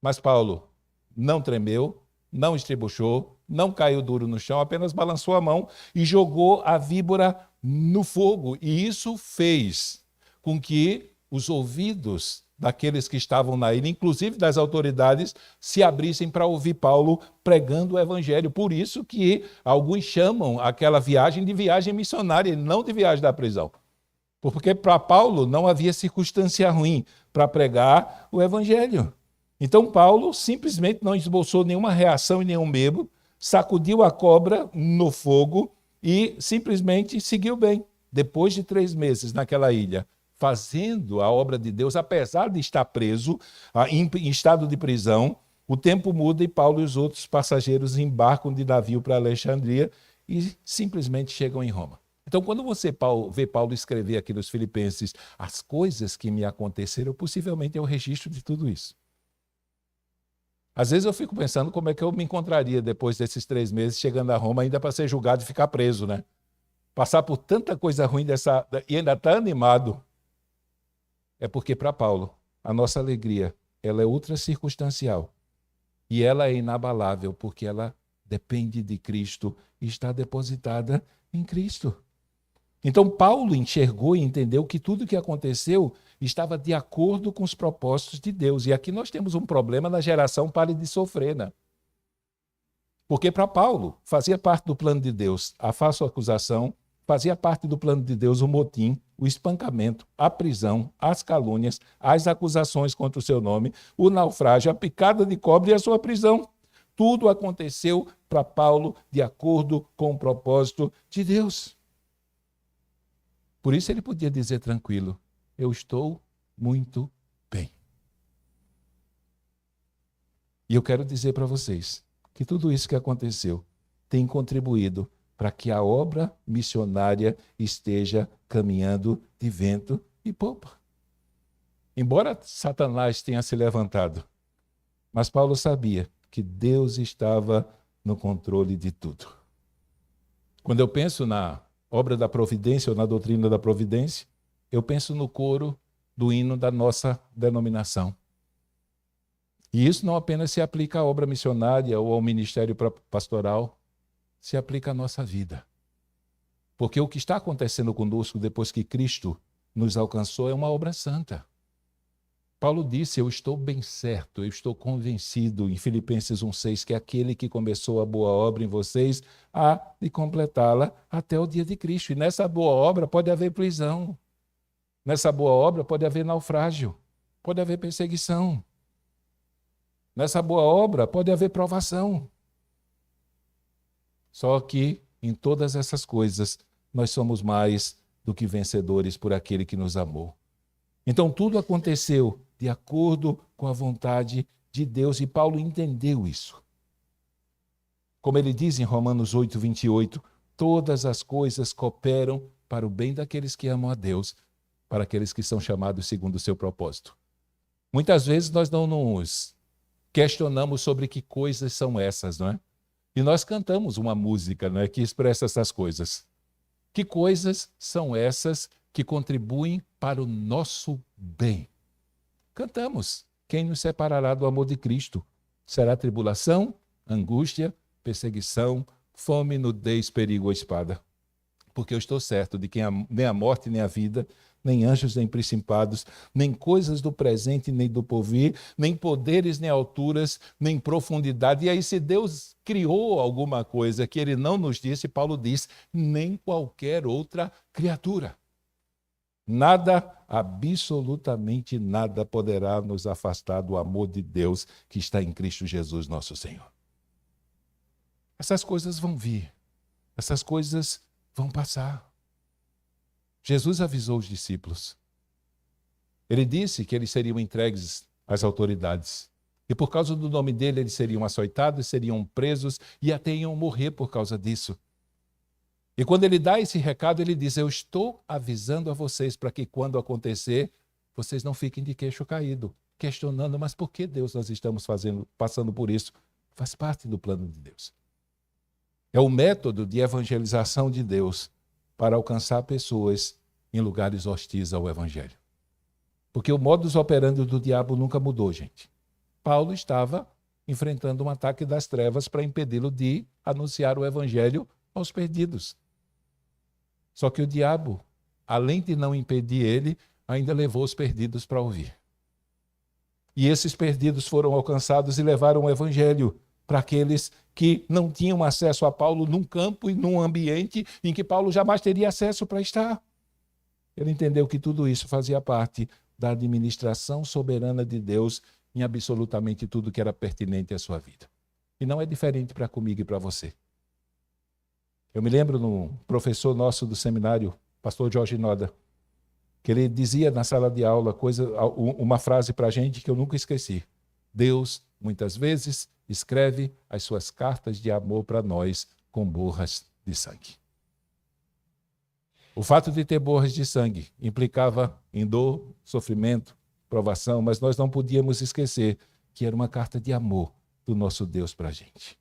Mas Paulo não tremeu, não estribuchou, não caiu duro no chão, apenas balançou a mão e jogou a víbora no fogo. E isso fez com que os ouvidos daqueles que estavam na ilha, inclusive das autoridades, se abrissem para ouvir Paulo pregando o evangelho. Por isso que alguns chamam aquela viagem de viagem missionária e não de viagem da prisão. Porque para Paulo não havia circunstância ruim para pregar o evangelho. Então Paulo simplesmente não esboçou nenhuma reação e nenhum medo, sacudiu a cobra no fogo e simplesmente seguiu bem. Depois de 3 meses naquela ilha, fazendo a obra de Deus, apesar de estar preso, em estado de prisão, o tempo muda e Paulo e os outros passageiros embarcam de navio para Alexandria e simplesmente chegam em Roma. Então, quando você vê Paulo escrever aqui nos Filipenses, as coisas que me aconteceram, possivelmente é o registro de tudo isso. Às vezes eu fico pensando como é que eu me encontraria depois desses 3 meses chegando a Roma, ainda para ser julgado e ficar preso, né? Passar por tanta coisa ruim e ainda estar animado. É porque, para Paulo, a nossa alegria ela é ultra circunstancial e ela é inabalável porque ela depende de Cristo e está depositada em Cristo. Então, Paulo enxergou e entendeu que tudo o que aconteceu estava de acordo com os propósitos de Deus. E aqui nós temos um problema na geração Pare de Sofrer, né? Porque para Paulo fazia parte do plano de Deus a falsa acusação, fazia parte do plano de Deus o motim, o espancamento, a prisão, as calúnias, as acusações contra o seu nome, o naufrágio, a picada de cobra e a sua prisão. Tudo aconteceu para Paulo de acordo com o propósito de Deus. Por isso ele podia dizer tranquilo, eu estou muito bem. E eu quero dizer para vocês que tudo isso que aconteceu tem contribuído para que a obra missionária esteja caminhando de vento e popa. Embora Satanás tenha se levantado, mas Paulo sabia que Deus estava no controle de tudo. Quando eu penso na obra da providência ou na doutrina da providência, eu penso no coro do hino da nossa denominação. E isso não apenas se aplica à obra missionária ou ao ministério pastoral, se aplica à nossa vida. Porque o que está acontecendo conosco depois que Cristo nos alcançou é uma obra santa. Paulo disse, eu estou bem certo, eu estou convencido, em Filipenses 1,6, que aquele que começou a boa obra em vocês há de completá-la até o dia de Cristo. E nessa boa obra pode haver prisão. Nessa boa obra pode haver naufrágio, pode haver perseguição. Nessa boa obra pode haver provação. Só que em todas essas coisas nós somos mais do que vencedores por aquele que nos amou. Então tudo aconteceu de acordo com a vontade de Deus e Paulo entendeu isso. Como ele diz em Romanos 8, 28, todas as coisas cooperam para o bem daqueles que amam a Deus, para aqueles que são chamados segundo o seu propósito. Muitas vezes nós não nos questionamos sobre que coisas são essas, não é? E nós cantamos uma música, não é, que expressa essas coisas. Que coisas são essas que contribuem para o nosso bem? Cantamos. Quem nos separará do amor de Cristo? Será tribulação, angústia, perseguição, fome, nudez, perigo ou espada? Porque eu estou certo de que nem a morte, nem a vida, nem anjos, nem principados, nem coisas do presente, nem do porvir, nem poderes, nem alturas, nem profundidade. E aí, se Deus criou alguma coisa que ele não nos disse, Paulo diz, nem qualquer outra criatura. Nada, absolutamente nada, poderá nos afastar do amor de Deus que está em Cristo Jesus, nosso Senhor. Essas coisas vão vir, essas coisas vão passar. Jesus avisou os discípulos. Ele disse que eles seriam entregues às autoridades. E por causa do nome dele, eles seriam açoitados, seriam presos e até iam morrer por causa disso. E quando ele dá esse recado, ele diz, eu estou avisando a vocês para que quando acontecer, vocês não fiquem de queixo caído, questionando, mas por que Deus nós estamos passando por isso? Faz parte do plano de Deus. É o método de evangelização de Deus para alcançar pessoas em lugares hostis ao Evangelho. Porque o modus operandi do diabo nunca mudou, gente. Paulo estava enfrentando um ataque das trevas para impedi-lo de anunciar o Evangelho aos perdidos. Só que o diabo, além de não impedir ele, ainda levou os perdidos para ouvir. E esses perdidos foram alcançados e levaram o Evangelho para aqueles que não tinham acesso a Paulo num campo e num ambiente em que Paulo jamais teria acesso para estar. Ele entendeu que tudo isso fazia parte da administração soberana de Deus em absolutamente tudo que era pertinente à sua vida. E não é diferente para comigo e para você. Eu me lembro no professor nosso do seminário, pastor Jorge Noda, que ele dizia na sala de aula uma frase para a gente que eu nunca esqueci. Deus, muitas vezes, escreve as suas cartas de amor para nós com borras de sangue. O fato de ter borras de sangue implicava em dor, sofrimento, provação, mas nós não podíamos esquecer que era uma carta de amor do nosso Deus para a gente.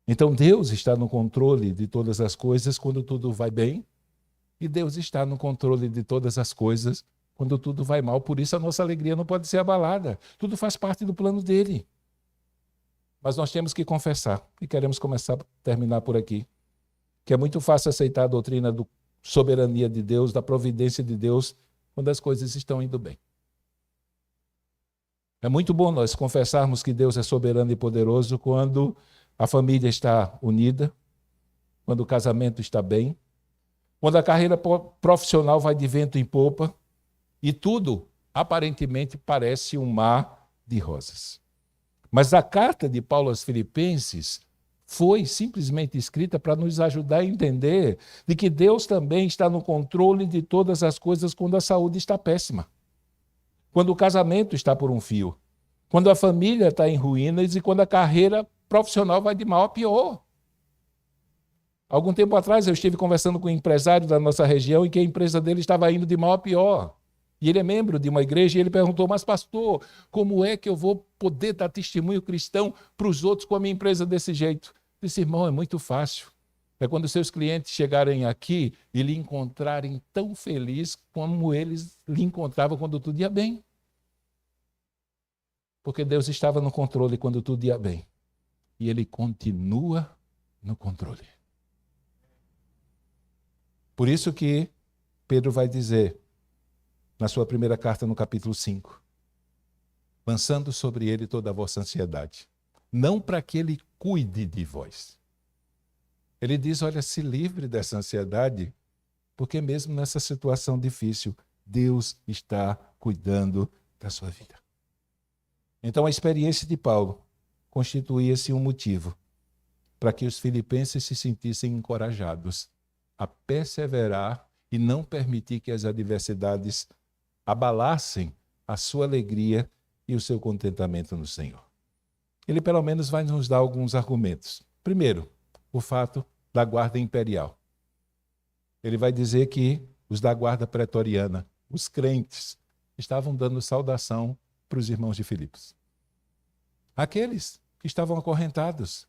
Então Deus está no controle de todas as coisas quando tudo vai bem, e Deus está no controle de todas as coisas quando tudo vai mal. Por isso a nossa alegria não pode ser abalada. Tudo faz parte do plano dele. Mas nós temos que confessar, e queremos terminar por aqui, que é muito fácil aceitar a doutrina da soberania de Deus, da providência de Deus, quando as coisas estão indo bem. É muito bom nós confessarmos que Deus é soberano e poderoso quando a família está unida, quando o casamento está bem, quando a carreira profissional vai de vento em popa e tudo, aparentemente, parece um mar de rosas. Mas a carta de Paulo aos Filipenses foi simplesmente escrita para nos ajudar a entender de que Deus também está no controle de todas as coisas quando a saúde está péssima, quando o casamento está por um fio, quando a família está em ruínas e quando a carreira profissional vai de mal a pior. Algum tempo atrás eu estive conversando com um empresário da nossa região e que a empresa dele estava indo de mal a pior. E ele é membro de uma igreja e ele perguntou, mas pastor, como é que eu vou poder dar testemunho cristão para os outros com a minha empresa desse jeito? Eu disse, irmão, é muito fácil. É quando seus clientes chegarem aqui e lhe encontrarem tão feliz como eles lhe encontravam quando tudo ia bem. Porque Deus estava no controle quando tudo ia bem. E ele continua no controle. Por isso que Pedro vai dizer, na sua primeira carta, no capítulo 5, lançando sobre ele toda a vossa ansiedade, não para que ele cuide de vós. Ele diz, olha, se livre dessa ansiedade, porque mesmo nessa situação difícil, Deus está cuidando da sua vida. Então a experiência de Paulo constituía-se um motivo para que os filipenses se sentissem encorajados a perseverar e não permitir que as adversidades abalassem a sua alegria e o seu contentamento no Senhor. Ele pelo menos vai nos dar alguns argumentos. Primeiro, o fato da guarda imperial. Ele vai dizer que os da guarda pretoriana, os crentes, estavam dando saudação para os irmãos de Filipos. Aqueles que estavam acorrentados,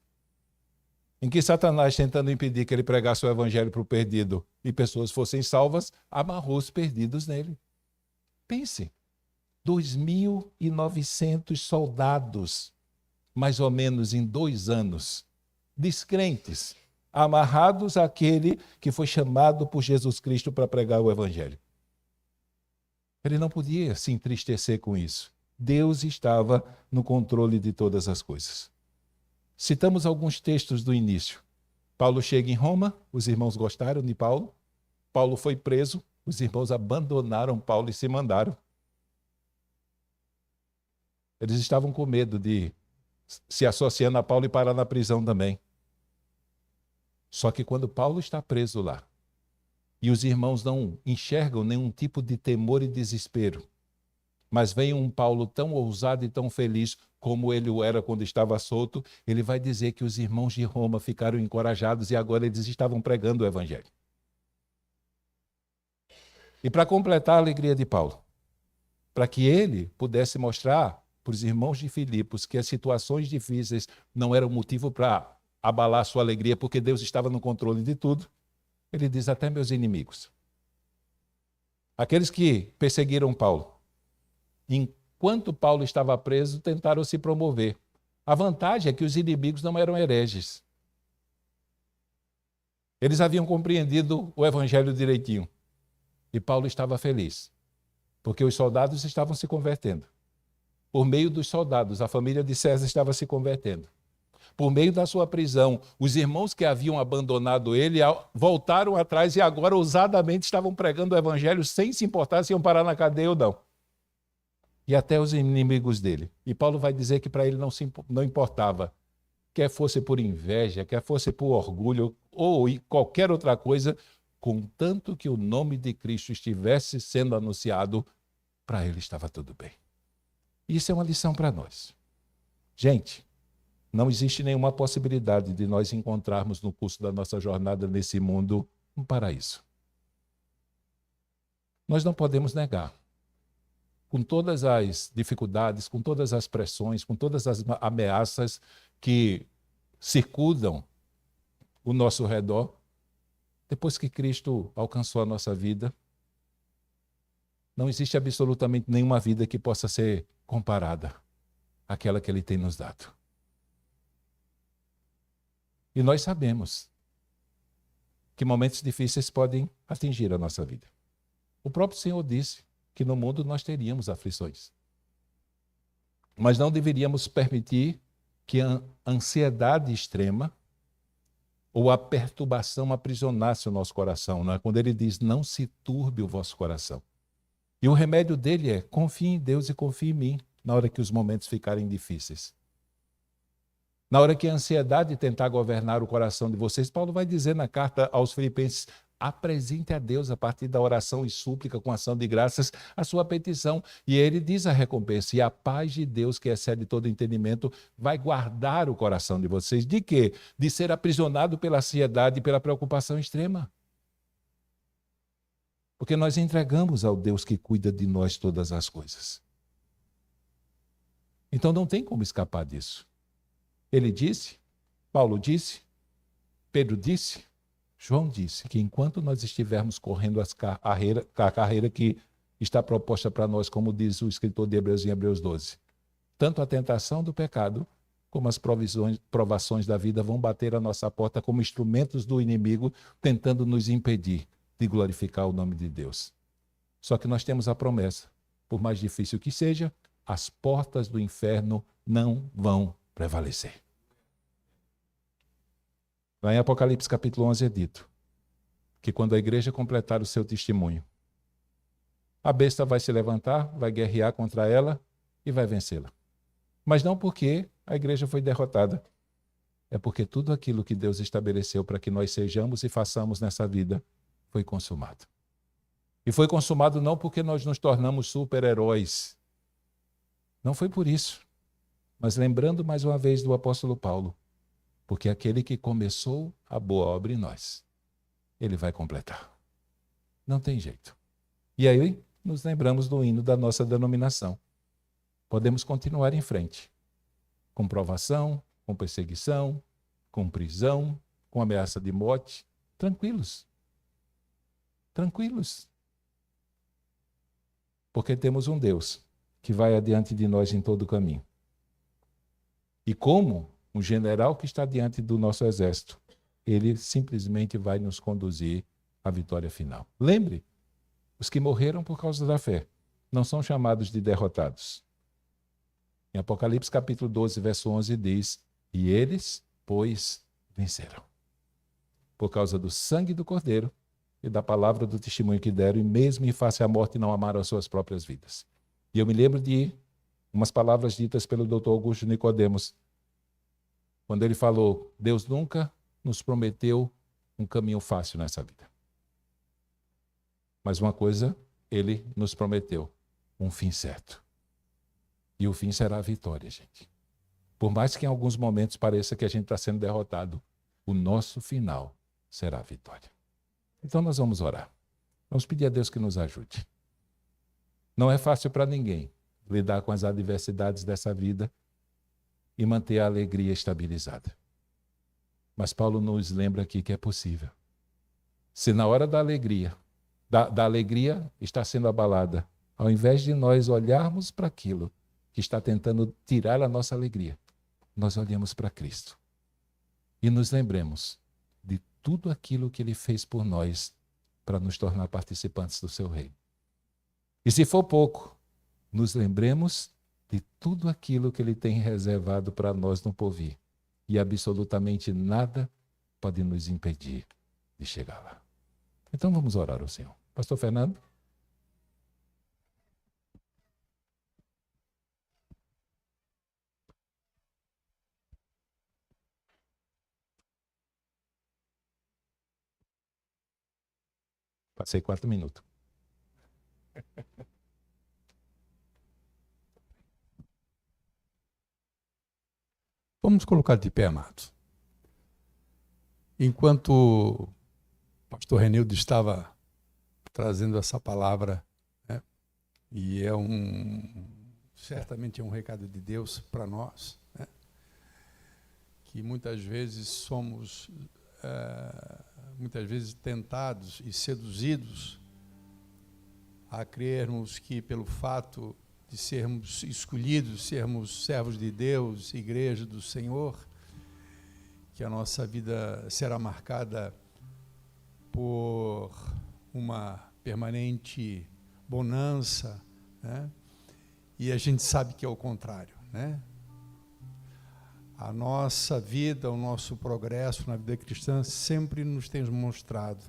em que Satanás, tentando impedir que ele pregasse o evangelho para o perdido e pessoas fossem salvas, amarrou os perdidos nele. Pense, 2.900 soldados, mais ou menos em 2 anos, descrentes, amarrados àquele que foi chamado por Jesus Cristo para pregar o evangelho. Ele não podia se entristecer com isso. Deus estava no controle de todas as coisas. Citamos alguns textos do início. Paulo chega em Roma, os irmãos gostaram de Paulo. Paulo foi preso, os irmãos abandonaram Paulo e se mandaram. Eles estavam com medo de se associando a Paulo e parar na prisão também. Só que quando Paulo está preso lá, e os irmãos não enxergam nenhum tipo de temor e desespero, mas vem um Paulo tão ousado e tão feliz como ele o era quando estava solto, ele vai dizer que os irmãos de Roma ficaram encorajados e agora eles estavam pregando o evangelho. E para completar a alegria de Paulo, para que ele pudesse mostrar para os irmãos de Filipos que as situações difíceis não eram motivo para abalar sua alegria, porque Deus estava no controle de tudo, ele diz: até meus inimigos. Aqueles que perseguiram Paulo, enquanto Paulo estava preso, tentaram se promover. A vantagem é que os inimigos não eram hereges. Eles haviam compreendido o evangelho direitinho. E Paulo estava feliz, porque os soldados estavam se convertendo. Por meio dos soldados, a família de César estava se convertendo. Por meio da sua prisão, os irmãos que haviam abandonado ele voltaram atrás e agora ousadamente estavam pregando o evangelho sem se importar se iam parar na cadeia ou não. E até os inimigos dele. E Paulo vai dizer que para ele não importava, quer fosse por inveja, quer fosse por orgulho ou qualquer outra coisa, contanto que o nome de Cristo estivesse sendo anunciado, para ele estava tudo bem. Isso é uma lição para nós. Gente, não existe nenhuma possibilidade de nós encontrarmos no curso da nossa jornada nesse mundo um paraíso. Nós não podemos negar. Com todas as dificuldades, com todas as pressões, com todas as ameaças que circundam o nosso redor, depois que Cristo alcançou a nossa vida, não existe absolutamente nenhuma vida que possa ser comparada àquela que Ele tem nos dado. E nós sabemos que momentos difíceis podem atingir a nossa vida. O próprio Senhor disse que no mundo nós teríamos aflições. Mas não deveríamos permitir que a ansiedade extrema ou a perturbação aprisionasse o nosso coração. Não é? Quando ele diz, não se turbe o vosso coração. E o remédio dele é, confie em Deus e confie em mim, na hora que os momentos ficarem difíceis. Na hora que a ansiedade tentar governar o coração de vocês, Paulo vai dizer na carta aos Filipenses, apresente a Deus, a partir da oração e súplica, com ação de graças, a sua petição. E ele diz a recompensa, e a paz de Deus, que excede todo entendimento, vai guardar o coração de vocês. De quê? De ser aprisionado pela ansiedade e pela preocupação extrema. Porque nós entregamos ao Deus que cuida de nós todas as coisas. Então não tem como escapar disso. Ele disse, Paulo disse, Pedro disse, João disse que enquanto nós estivermos correndo a carreira que está proposta para nós, como diz o escritor de Hebreus em Hebreus 12, tanto a tentação do pecado como as provações da vida vão bater à nossa porta como instrumentos do inimigo, tentando nos impedir de glorificar o nome de Deus. Só que nós temos a promessa, por mais difícil que seja, as portas do inferno não vão prevalecer. Lá em Apocalipse capítulo 11 é dito que quando a igreja completar o seu testemunho, a besta vai se levantar, vai guerrear contra ela e vai vencê-la. Mas não porque a igreja foi derrotada, é porque tudo aquilo que Deus estabeleceu para que nós sejamos e façamos nessa vida foi consumado. E foi consumado não porque nós nos tornamos super-heróis. Não foi por isso. Mas lembrando mais uma vez do apóstolo Paulo, porque aquele que começou a boa obra em nós, ele vai completar. Não tem jeito. E aí nos lembramos do hino da nossa denominação. Podemos continuar em frente, com provação, com perseguição, com prisão, com ameaça de morte, tranquilos. Tranquilos. Porque temos um Deus que vai adiante de nós em todo o caminho. E como um general que está diante do nosso exército, ele simplesmente vai nos conduzir à vitória final. Lembre, os que morreram por causa da fé não são chamados de derrotados. Em Apocalipse capítulo 12, verso 11 diz: e eles, pois, venceram. Por causa do sangue do Cordeiro e da palavra do testemunho que deram, e mesmo em face à morte não amaram as suas próprias vidas. E eu me lembro de umas palavras ditas pelo Dr. Augusto Nicodemos, quando ele falou: Deus nunca nos prometeu um caminho fácil nessa vida. Mas uma coisa ele nos prometeu: um fim certo. E o fim será a vitória, gente. Por mais que em alguns momentos pareça que a gente está sendo derrotado, o nosso final será a vitória. Então nós vamos orar. Vamos pedir a Deus que nos ajude. Não é fácil para ninguém lidar com as adversidades dessa vida e manter a alegria estabilizada. Mas Paulo nos lembra aqui que é possível. Se na hora da alegria está sendo abalada, ao invés de nós olharmos para aquilo que está tentando tirar a nossa alegria, nós olhamos para Cristo e nos lembremos de tudo aquilo que Ele fez por nós para nos tornar participantes do seu reino. E se for pouco, nos lembremos de tudo aquilo que Ele tem reservado para nós no porvir. E absolutamente nada pode nos impedir de chegar lá. Então vamos orar ao Senhor. Pastor Fernando? Passei 4 minutos. Vamos colocar de pé, amados. Enquanto o pastor Renildo estava trazendo essa palavra, né, e certamente é um recado de Deus para nós, né, que muitas vezes somos tentados e seduzidos a crermos que pelo fato de sermos escolhidos, sermos servos de Deus, igreja do Senhor, que a nossa vida será marcada por uma permanente bonança, né? E a gente sabe que é o contrário, né? A nossa vida, o nosso progresso na vida cristã sempre nos tem mostrado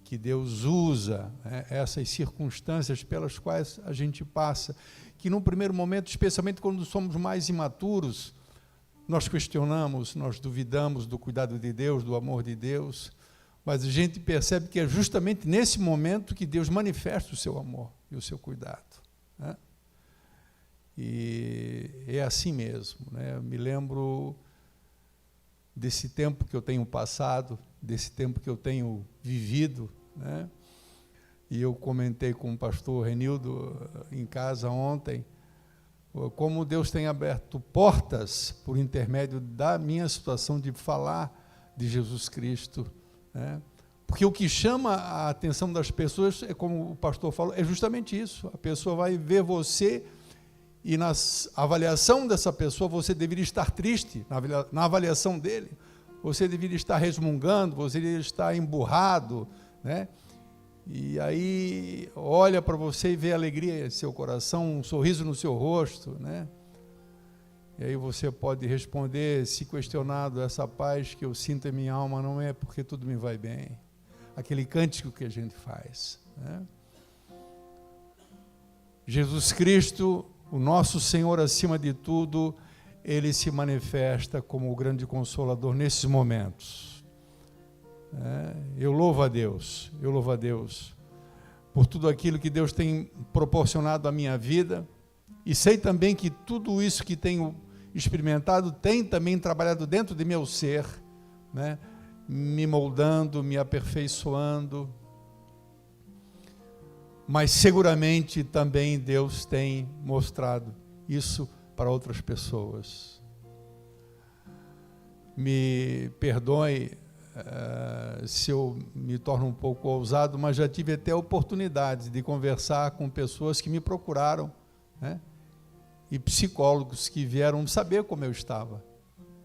que Deus usa, né, essas circunstâncias pelas quais a gente passa, que num primeiro momento, especialmente quando somos mais imaturos, nós questionamos, nós duvidamos do cuidado de Deus, do amor de Deus, mas a gente percebe que é justamente nesse momento que Deus manifesta o seu amor e o seu cuidado, né? E é assim mesmo, né? Eu me lembro desse tempo que eu tenho passado, desse tempo que eu tenho vivido, né? E eu comentei com o pastor Renildo em casa ontem, como Deus tem aberto portas por intermédio da minha situação de falar de Jesus Cristo, né? Porque o que chama a atenção das pessoas, é como o pastor falou, é justamente isso. A pessoa vai ver você e na avaliação dessa pessoa você deveria estar triste, na avaliação dele, você deveria estar resmungando, você deveria estar emburrado, né? E aí olha para você e vê alegria em seu coração, um sorriso no seu rosto, né? E aí você pode responder, se questionado, essa paz que eu sinto em minha alma não é porque tudo me vai bem. Aquele cântico que a gente faz, né? Jesus Cristo, o nosso Senhor acima de tudo, Ele se manifesta como o grande Consolador nesses momentos. Eu louvo a Deus, por tudo aquilo que Deus tem proporcionado à minha vida, e sei também que tudo isso que tenho experimentado tem também trabalhado dentro de meu ser, né? Me moldando, me aperfeiçoando, mas seguramente também Deus tem mostrado isso para outras pessoas. Me perdoe se eu me torno um pouco ousado, mas já tive até oportunidade de conversar com pessoas que me procuraram, né? E psicólogos que vieram saber como eu estava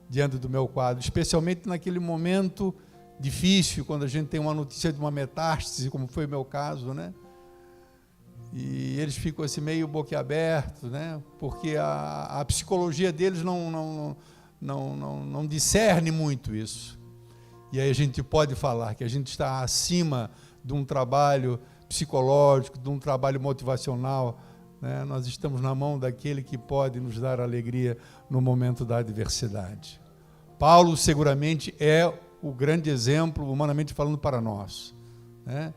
diante do meu quadro, especialmente naquele momento difícil, quando a gente tem uma notícia de uma metástase, como foi o meu caso, né? E eles ficam assim meio boquiabertos, né? Porque a psicologia deles não discerne muito isso. E aí a gente pode falar que a gente está acima de um trabalho psicológico, de um trabalho motivacional, né? Nós estamos na mão daquele que pode nos dar alegria no momento da adversidade. Paulo seguramente é o grande exemplo, humanamente falando, para nós, né?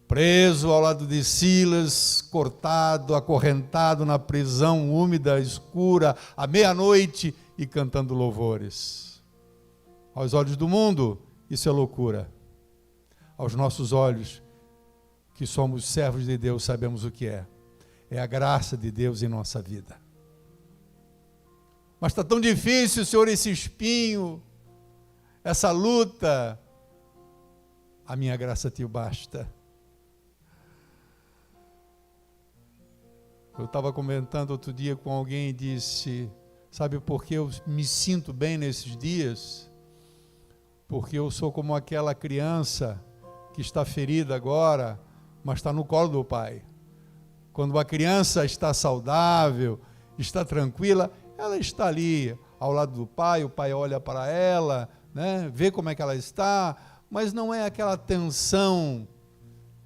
Preso ao lado de Silas, cortado, acorrentado na prisão úmida, escura, à meia-noite e cantando louvores. Aos olhos do mundo, isso é loucura. Aos nossos olhos, que somos servos de Deus, sabemos o que é. É a graça de Deus em nossa vida. Mas está tão difícil, Senhor, esse espinho, essa luta. A minha graça te basta. Eu estava comentando outro dia com alguém e disse, sabe por que eu me sinto bem nesses dias? Porque eu sou como aquela criança que está ferida agora, mas está no colo do pai. Quando uma criança está saudável, está tranquila, ela está ali ao lado do pai, o pai olha para ela, né, vê como é que ela está, mas não é aquela tensão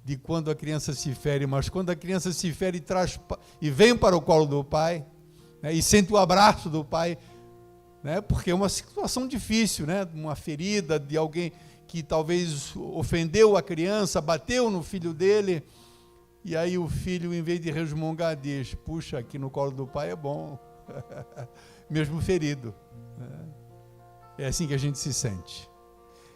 de quando a criança se fere, mas quando a criança se fere e vem para o colo do pai, né, e sente o abraço do pai, né, porque é uma situação difícil, né, uma ferida de alguém que talvez ofendeu a criança, bateu no filho dele, e aí o filho, em vez de resmungar, diz, puxa, aqui no colo do pai é bom, mesmo ferido. É assim que a gente se sente.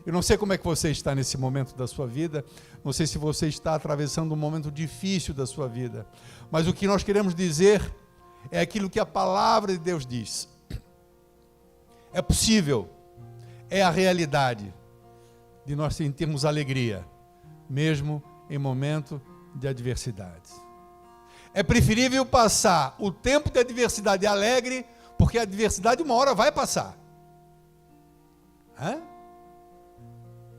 Eu não sei como é que você está nesse momento da sua vida, não sei se você está atravessando um momento difícil da sua vida, mas o que nós queremos dizer é aquilo que a palavra de Deus diz. É possível, é a realidade de nós sentirmos alegria, mesmo em momento de adversidade. É preferível passar o tempo de adversidade alegre, porque a adversidade uma hora vai passar.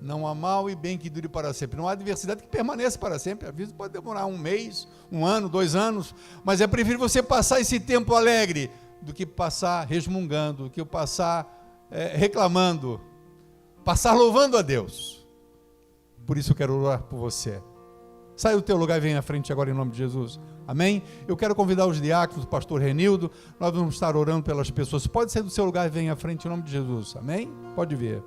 Não há mal e bem que dure para sempre. Não há adversidade que permaneça para sempre. Às vezes pode demorar um mês, um ano, 2 anos, mas é preferível você passar esse tempo alegre do que passar resmungando, do que passar reclamando, passar louvando a Deus. Por isso eu quero orar por você. Sai do teu lugar e vem à frente agora em nome de Jesus. Amém? Eu quero convidar os diáconos, o pastor Renildo, nós vamos estar orando pelas pessoas. Pode sair do seu lugar e vem à frente em nome de Jesus. Amém? Pode vir.